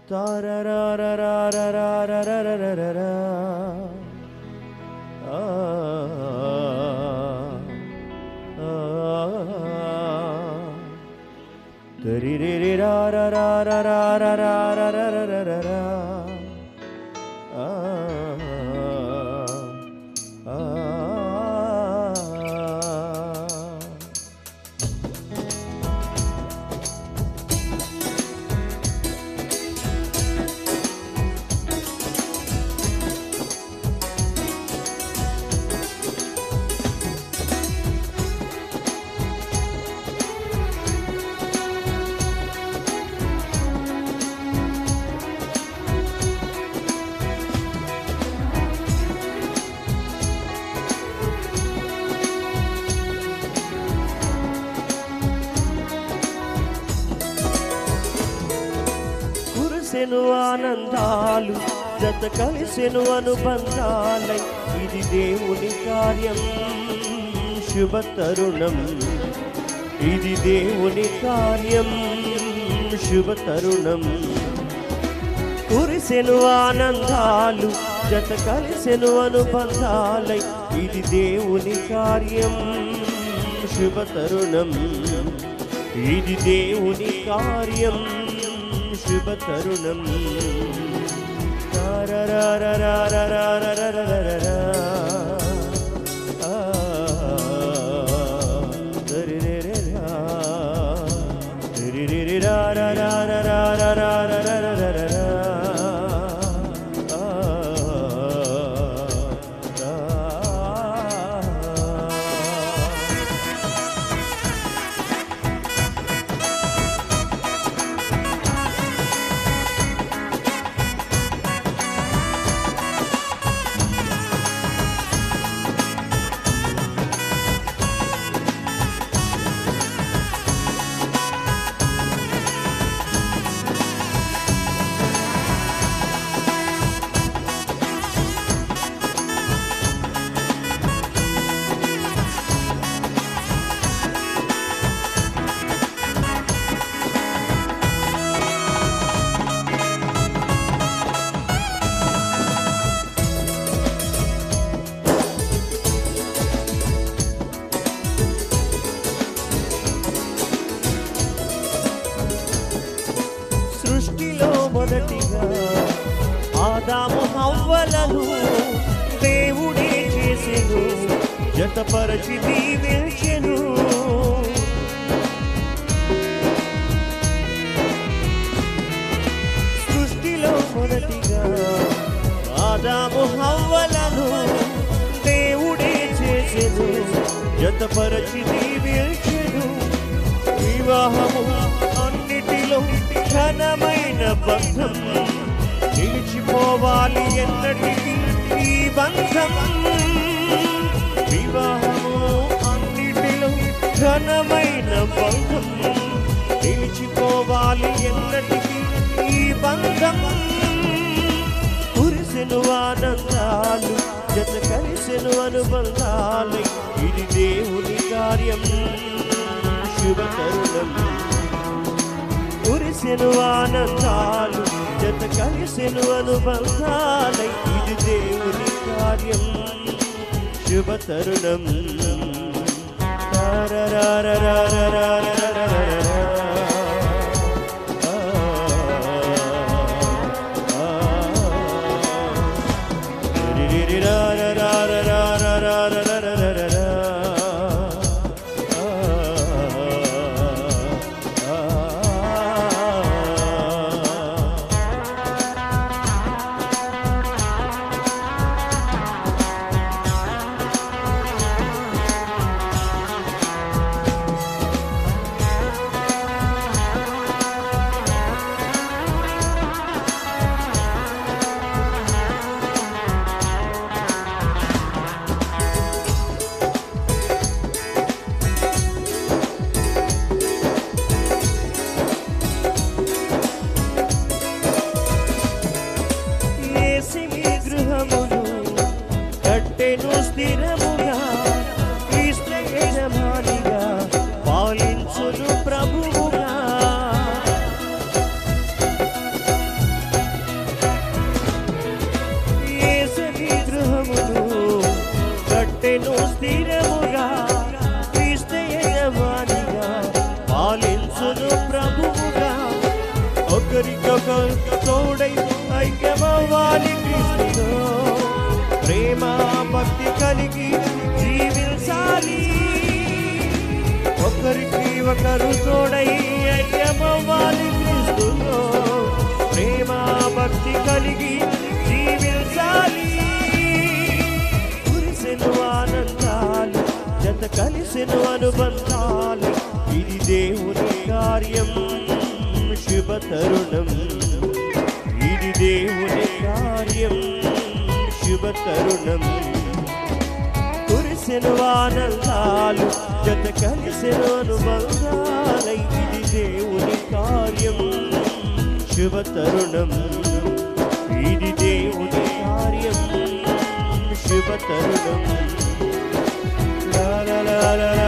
తారరారరారరారరారరారరా. ఆ ఆ తరిరిరిరారరారరారరారరారరా. ఆ ఆ కురిసెను ఆనందాలు జత కలిసెను అనుబంధాలై ఇది దేవుని కార్యం శుభ తరుణం. ఇది దేవుని కార్యం శుభ తరుణం. కురిసెను ఆనందాలు జత కలిసెను అనుబంధాలై ఇది దేవుని కార్యం శుభ తరుణం. ఇది దేవుని కార్యం శుభ తరుణం. తారరారరారరారరారరా. ఆ తరిరిరిరా తరిరిరిరారరారరారరారరా. సృష్టిలో మొదటిగా ఆదాము హవ్వలను దేవుడే చేసెను, జతపరచి దీవించెను. సృష్టిలో మొదటిగా ఆదాము హవ్వలను దేవుడే చేసెను, జతపరచి దీవించెను. వివాహము అన్నిటిలో ఘనమైన బంధం, నిలిచిపోవాలి ఎన్నటికీ ఈ బంధం. వివాహము అన్నిటిలో ఘనమైన బంధం, నిలిచిపోవాలి ఎన్నటికీ ఈ బంధం. కురిసెను ఆనందాలు జత కలిసెను అనుబంధాలు ఇది దేవుని కార్యం శుభ తరుణం. కురిసెను ఆనందాలు జత కలిసెను అనుబంధాలై ఇది దేవుని కార్యం శుభ తరుణం. క్రీస్తును ప్రభువుగా ఒకరికొకరు తోడై ఐక్యమవ్వాలి క్రీస్తుతో ప్రేమ భక్తి కలిగి జీవించాలి ఒకరికి ఒకరు తోడై ఐక్యమవ్వాలి క్రీస్తుతో ప్రేమ భక్తి కలిగి జీవించాలి కురిసెను ఆనందాలు జత కలిసెను అనుబంధాలు ఇది దేవుని కార్యం శుభ తరుణం ఇది దేవుని కార్యం శుభ తరుణం కురిసెను ఆనందాలు జత కలిసెను అనుబంధాలై ఇది దేవుని కార్యం శుభ తరుణం ఇది దేవుని కార్యం శుభ తరుణం లా లా లా లా